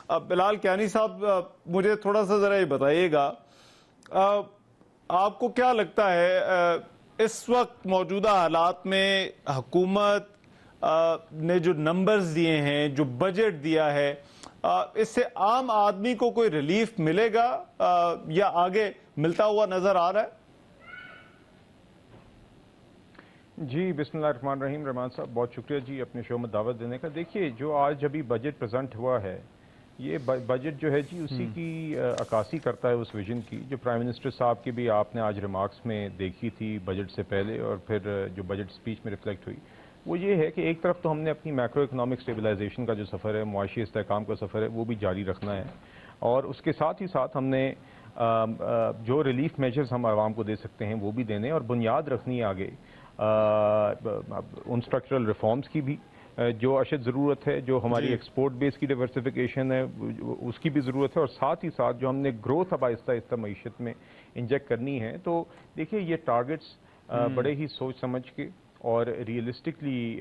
بلال کیانی صاحب، مجھے تھوڑا سا ذرا یہ بتائیے گا، آپ کو کیا لگتا ہے اس وقت موجودہ حالات میں حکومت نے جو نمبرز دیے ہیں، جو بجٹ دیا ہے، اس سے عام آدمی کو کوئی ریلیف ملے گا یا آگے ملتا ہوا نظر آ رہا ہے؟ جی بسم اللہ الرحمن الرحیم. رحمان صاحب بہت شکریہ جی اپنے شو میں دعوت دینے کا. دیکھیے جو آج ابھی بجٹ پریزنٹ ہوا ہے، یہ بجٹ جو ہے جی اسی کی عکاسی کرتا ہے اس ویژن کی جو پرائم منسٹر صاحب کی بھی آپ نے آج ریمارکس میں دیکھی تھی بجٹ سے پہلے، اور پھر جو بجٹ سپیچ میں ریفلیکٹ ہوئی. وہ یہ ہے کہ ایک طرف تو ہم نے اپنی میکرو اکنامک اسٹیبلائزیشن کا جو سفر ہے، معاشی استحکام کا سفر ہے، وہ بھی جاری رکھنا ہے، اور اس کے ساتھ ہی ساتھ ہم نے جو ریلیف میجرز ہم عوام کو دے سکتے ہیں وہ بھی دینے، اور بنیاد رکھنی ہے آگے ان اسٹرکچرل ریفارمز کی بھی جو اشد ضرورت ہے، جو ہماری ایکسپورٹ بیس کی ڈائیورسفیکیشن ہے اس کی بھی ضرورت ہے، اور ساتھ ہی ساتھ جو ہم نے گروتھ اب آہستہ آہستہ معیشت میں انجیکٹ کرنی ہے. تو دیکھیے یہ ٹارگٹس بڑے ہی سوچ سمجھ کے اور ریئلسٹکلی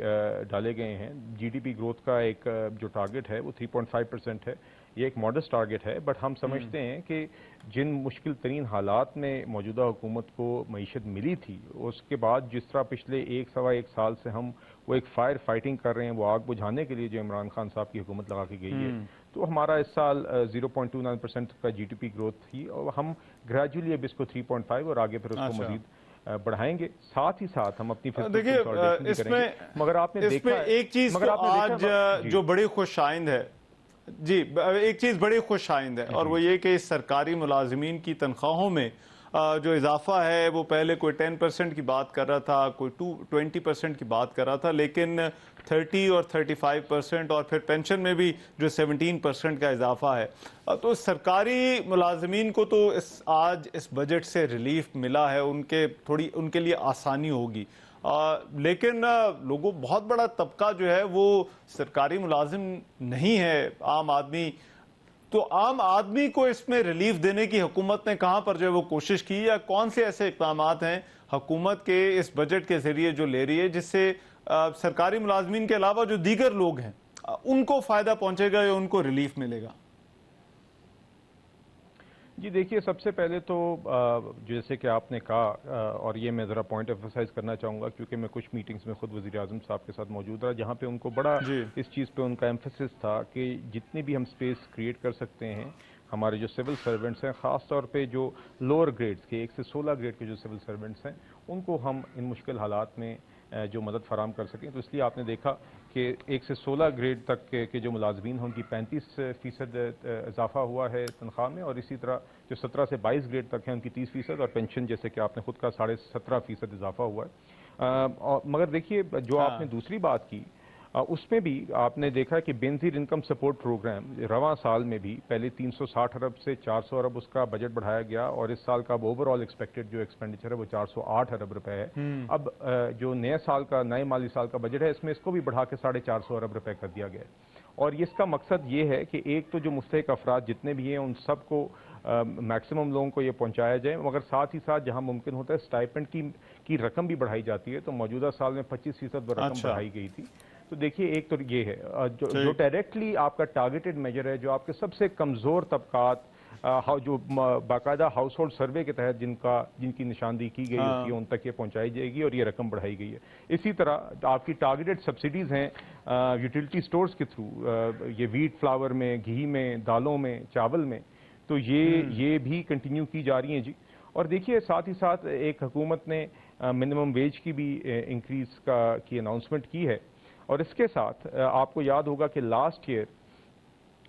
ڈالے گئے ہیں. جی ڈی پی گروتھ کا ایک جو ٹارگٹ ہے وہ 3.5% ہے. یہ ایک ماڈسٹ ٹارگٹ ہے، بٹ ہم سمجھتے ہیں کہ جن مشکل ترین حالات میں موجودہ حکومت کو معیشت ملی تھی، اس کے بعد جس طرح پچھلے سوا ایک سال سے ہم وہ ایک فائر فائٹنگ کر رہے ہیں، وہ آگ بجھانے کے لیے جو عمران خان صاحب کی حکومت لگا کے گئی ہے، تو ہمارا اس سال 0.29% کا جی ڈی پی گروتھ تھی، اور ہم گریجولی اب اس کو 3.5 اور آگے پھر اس کو مزید بڑھائیں گے. ساتھ ہی ساتھ ہم اپنی دیکھیے اس میں مگر آپ نے دیکھا ایک چیز آج جو بڑی خوش آئند ہے، جی ایک چیز بڑی خوش آئند ہے، اور وہ یہ کہ سرکاری ملازمین کی تنخواہوں میں جو اضافہ ہے وہ پہلے کوئی 10% کی بات کر رہا تھا، کوئی 20% کی بات کر رہا تھا، لیکن 30 اور 35% اور پھر پینشن میں بھی جو 17% کا اضافہ ہے. تو سرکاری ملازمین کو تو آج اس بجٹ سے ریلیف ملا ہے، ان کے لیے آسانی ہوگی، لیکن لوگوں بہت بڑا طبقہ جو ہے وہ سرکاری ملازم نہیں ہے، عام آدمی. تو عام آدمی کو اس میں ریلیف دینے کی حکومت نے کہاں پر جو ہے وہ کوشش کی، یا کون سے ایسے اقدامات ہیں حکومت کے اس بجٹ کے ذریعے جو لے رہی ہے جس سے سرکاری ملازمین کے علاوہ جو دیگر لوگ ہیں ان کو فائدہ پہنچے گا یا ان کو ریلیف ملے گا؟ جی دیکھیے سب سے پہلے تو جیسے کہ آپ نے کہا، اور یہ میں ذرا پوائنٹ ایمفسائز کرنا چاہوں گا کیونکہ میں کچھ میٹنگز میں خود وزیر اعظم صاحب کے ساتھ موجود رہا جہاں پہ ان کو بڑا اس چیز پہ ان کا ایمفسس تھا کہ جتنی بھی ہم سپیس کریٹ کر سکتے ہیں ہمارے جو سول سرونٹس ہیں، خاص طور پہ جو لوور گریڈز کے 1 سے 16 گریڈ کے جو سول سرونٹس ہیں، ان کو ہم ان مشکل حالات میں جو مدد فراہم کر سکیں. تو اس لیے آپ نے دیکھا کہ 1 سے 16 گریڈ تک کے جو ملازمین ہیں ان کی 35% اضافہ ہوا ہے تنخواہ میں، اور اسی طرح جو 17 سے 22 گریڈ تک ہیں ان کی 30%، اور پینشن جیسے کہ آپ نے خود کا 17.5% اضافہ ہوا ہے. مگر دیکھیے جو آپ نے دوسری بات کی اس میں بھی آپ نے دیکھا کہ بے نظیر انکم سپورٹ پروگرام رواں سال میں بھی پہلے 360 ارب سے 400 ارب اس کا بجٹ بڑھایا گیا، اور اس سال کا اب اوور آل ایکسپیکٹڈ جو ایکسپینڈیچر ہے وہ 408 ارب روپے ہے. اب جو نئے مالی سال کا بجٹ ہے اس میں اس کو بھی بڑھا کے 450 ارب روپے کر دیا گیا ہے. اور اس کا مقصد یہ ہے کہ ایک تو جو مستحق افراد جتنے بھی ہیں ان سب کو میکسیمم لوگوں کو یہ پہنچایا جائے، مگر ساتھ ہی ساتھ جہاں ممکن ہوتا ہے اسٹائپنڈ کی رقم بھی بڑھائی جاتی ہے. تو موجودہ سال میں 25% رقم بڑھائی گئی تھی. تو دیکھیے ایک تو یہ ہے جو ڈائریکٹلی آپ کا ٹارگیٹڈ میجر ہے، جو آپ کے سب سے کمزور طبقات جو باقاعدہ ہاؤس ہولڈ سروے کے تحت جن کی نشاندہی کی گئی ہوتی ہے ان تک یہ پہنچائی جائے گی، اور یہ رقم بڑھائی گئی ہے. اسی طرح آپ کی ٹارگیٹڈ سبسڈیز ہیں یوٹیلٹی سٹورز کے تھرو، یہ ویٹ فلاور میں، گھی میں، دالوں میں، چاول میں، تو یہ بھی کنٹینیو کی جا رہی ہیں جی. اور دیکھیے ساتھ ہی ساتھ ایک حکومت نے منیمم ویج کی بھی انکریز کی اناؤنسمنٹ کی ہے. اور اس کے ساتھ آپ کو یاد ہوگا کہ لاسٹ ایئر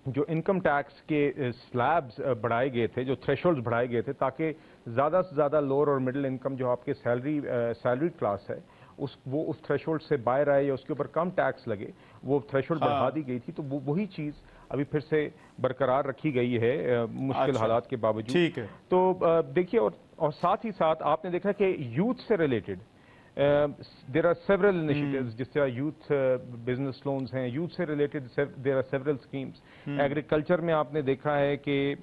جو انکم ٹیکس کے سلیبز بڑھائے گئے تھے، جو تھریشولڈز بڑھائے گئے تھے تاکہ زیادہ سے زیادہ لوور اور مڈل انکم جو آپ کے سیلری کلاس ہے وہ اس تھریشولڈ سے باہر آئے یا اس کے اوپر کم ٹیکس لگے، وہ تھریشولڈ بڑھا دی گئی تھی. تو وہی چیز ابھی پھر سے برقرار رکھی گئی ہے مشکل حالات کے باوجود. تو دیکھیے اور ساتھ ہی ساتھ آپ نے دیکھا کہ یوتھ سے related there are several initiatives جس طرح youth business loans ہیں, youth سے related there are several schemes. Agriculture میں آپ نے دیکھا ہے کہ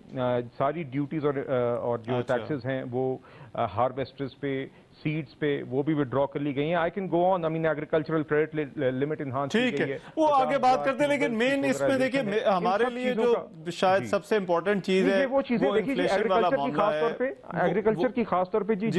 ساری ڈیوٹیز اور جو ٹیکسز ہیں وہ ہارویسٹرز پہ, سیڈز پہ وہ بھی withdraw کر لی گئی ہیں. I can go on, I mean agricultural credit limit enhance کی گئی ہے. وہ آگے بات کرتے ہیں, لیکن مین اس میں دیکھیں ہمارے لیے جو شاید سب سے امپورٹنٹ چیز ہے وہ چیزیں دیکھیے ایگریکلچر کی خاص طور پہ, ایگریکلچر کی خاص طور پہ جی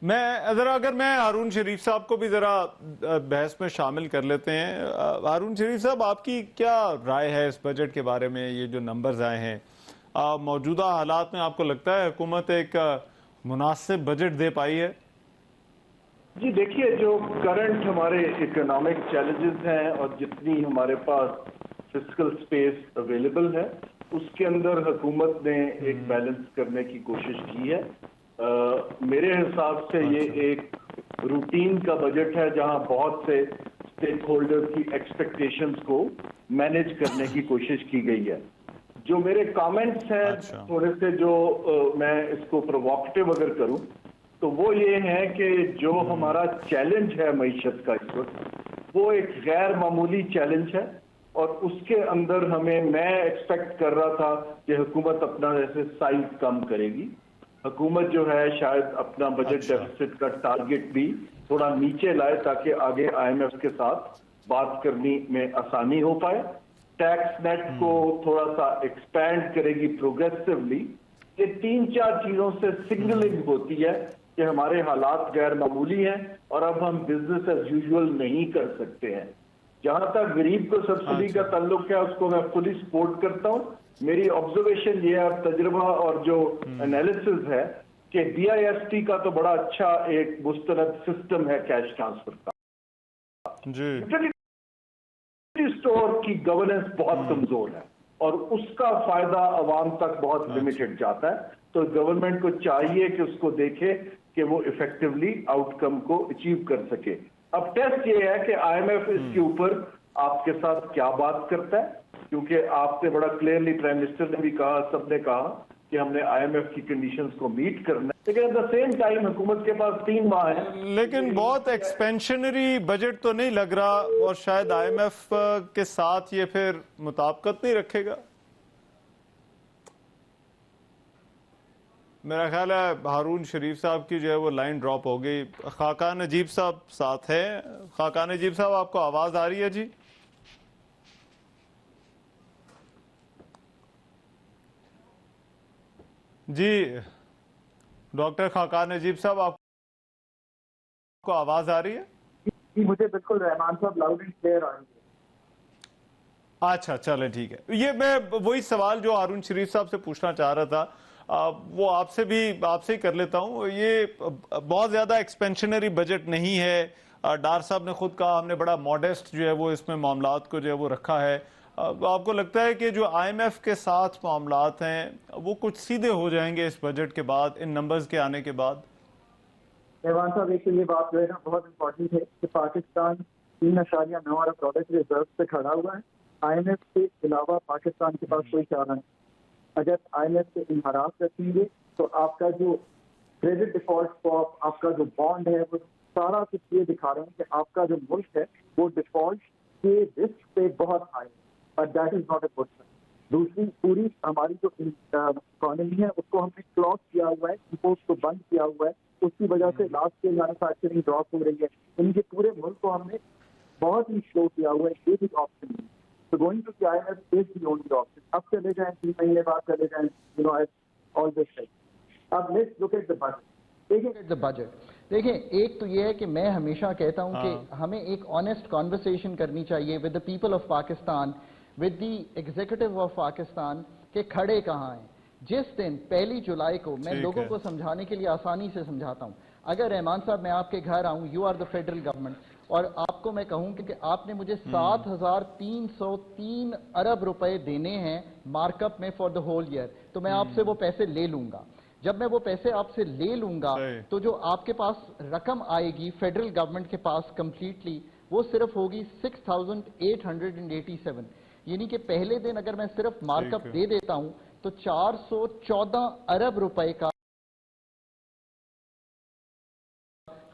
اگر میں ہارون شریف صاحب کو بھی ذرا بحث میں شامل کر لیتے ہیں. ہارون شریف صاحب, آپ کی کیا رائے ہے اس بجٹ کے بارے میں؟ یہ جو نمبرز آئے ہیں موجودہ حالات میں, آپ کو لگتا ہے حکومت ایک مناسب بجٹ دے پائی ہے؟ جی دیکھیے, جو کرنٹ ہمارے اکنامک چیلنجز ہیں اور جتنی ہمارے پاس فسکل سپیس اویلیبل ہے اس کے اندر حکومت نے ایک بیلنس کرنے کی کوشش کی ہے. میرے حساب سے یہ ایک روٹین کا بجٹ ہے جہاں بہت سے اسٹیک ہولڈر کی ایکسپیکٹیشنز کو مینیج کرنے کی کوشش کی گئی ہے. جو میرے کامنٹس ہیں تھوڑے سے, جو میں اس کو پرووکٹیو اگر کروں تو وہ یہ ہے کہ جو ہمارا چیلنج ہے معیشت کا اس وقت, وہ ایک غیر معمولی چیلنج ہے, اور اس کے اندر میں ایکسپیکٹ کر رہا تھا کہ حکومت اپنا جیسے سائز کم کرے گی. حکومت جو ہے شاید اپنا بجٹ ڈیفیسٹ کا ٹارگٹ بھی تھوڑا نیچے لائے تاکہ آگے IMF کے ساتھ بات کرنے میں آسانی ہو پائے. ٹیکس نیٹ کو تھوڑا سا ایکسپینڈ کرے گی پروگریسولی. یہ 3-4 چیزوں سے سگنلنگ ہوتی ہے کہ ہمارے حالات غیر معمولی ہیں اور اب ہم بزنس ایز یوزول نہیں کر سکتے ہیں. جہاں تک غریب کو سبسڈی کا تعلق ہے اس کو میں فلی سپورٹ کرتا ہوں. میری آبزرویشن یہ ہے, تجربہ اور جو انالیسز ہے, کہ BIST کا تو بڑا اچھا ایک مستند سسٹم ہے کیش ٹرانسفر کا. اسٹور کی گورننس بہت کمزور ہے اور اس کا فائدہ عوام تک بہت لمیٹڈ جاتا ہے. تو گورنمنٹ کو چاہیے کہ اس کو دیکھے کہ وہ ایفیکٹولی آؤٹ کم کو اچیو کر سکے. اب ٹیسٹ یہ ہے کہ IMF اس کے اوپر آپ کے ساتھ کیا بات کرتا ہے, کیونکہ آپ نے بڑا کلیئرلی پرائم منسٹر نے بھی کہا, سب نے کہا کہ ہم نے IMF کی کنڈیشنز کو میٹ کرنا ہے, لیکن ایٹ دا سیم ٹائم حکومت کے پاس 3 ماہ ہے. لیکن بہت ایکسپینشنری بجٹ تو نہیں لگ رہا, اور شاید IMF کے ساتھ یہ پھر مطابقت نہیں رکھے گا. میرا خیال ہے ہارون شریف صاحب کی جو ہے وہ لائن ڈراپ ہو گئی. خاقان نجیب صاحب ساتھ ہیں. خاقان نجیب صاحب, آپ کو آواز آ رہی ہے؟ جی جی ڈاکٹر خاقان نجیب صاحب, آپ کو آواز آ رہی ہے؟ جی مجھے بالکل رحمان صاحب لاؤڈ اینڈ کلیئر آ رہی ہے. اچھا چلیں ٹھیک ہے. یہ میں وہی سوال جو ہارون شریف صاحب سے پوچھنا چاہ رہا تھا وہ آپ سے ہی کر لیتا ہوں. یہ بہت زیادہ ایکسپینشنری بجٹ نہیں ہے. ڈار صاحب نے خود کہا ہم نے بڑا ماڈسٹ جو ہے وہ اس میں معاملات کو جو ہے وہ رکھا ہے. آپ کو لگتا ہے کہ جو IMF کے ساتھ معاملات ہیں وہ کچھ سیدھے ہو جائیں گے اس بجٹ کے بعد, ان نمبرز کے آنے کے بعد؟ ایوان صاحب, ایک تو یہ بات جو ہے نا بہت امپورٹنٹ ہے کہ پاکستان 3.9 ارب ڈالر کے ریزرو سے کھڑا ہوا ہے. IMF کے علاوہ پاکستان کے پاس کوئی چارہ نہیں. اگر IMF سے انحراف رکھیں گے تو آپ کا جو کریڈٹ ڈیفالٹ سواپ, آپ کا جو بانڈ ہے, وہ سارا کچھ یہ دکھا رہے ہیں کہ آپ کا جو ملک ہے وہ ڈیفالٹ کے رسک پہ بہت ہائی ہے, اور that is not a good thing. دوسری, پوری ہماری جو اکانومی ہے اس کو ہم نے کلوز کیا ہوا ہے, امپورٹ کو بند کیا ہوا ہے. اس کی وجہ سے لاسٹ ایئر مینوفیکچرنگ ڈراپ ہو رہی ہے. ان کے پورے ملک کو ہم نے بہت ہی سلو کیا ہوا ہے. یہ بھی آپشن نہیں. So going to the IMF is the only option. اب چلے جائیں 3 مہینے بعد چلے جائیں, always say. اب let's look at the budget. دیکھیں, ایک تو یہ ہے کہ میں ہمیشہ کہتا ہوں کہ ہمیں ایک آنیسٹ کانورسیشن کرنی چاہیے with the people of Pakistan, with the executive of Pakistan, کہ کھڑے کہاں ہیں. جس دن 1 جولائی کو میں لوگوں کو سمجھانے کے لیے آسانی سے سمجھاتا ہوں, اگر رحمان صاحب میں آپ کے گھر آؤں, you are the federal government, اور آپ کو میں کہوں کہ آپ نے مجھے 7,303 ارب روپے دینے ہیں مارک اپ میں فار دا ہول ایئر, تو میں آپ سے وہ پیسے لے لوں گا. جب میں وہ پیسے آپ سے لے لوں گا تو جو آپ کے پاس رقم آئے گی فیڈرل گورنمنٹ کے پاس کمپلیٹلی, وہ صرف ہوگی 6,887. یعنی کہ پہلے دن اگر میں صرف مارک اپ دے دیتا ہوں تو 414 ارب روپے کا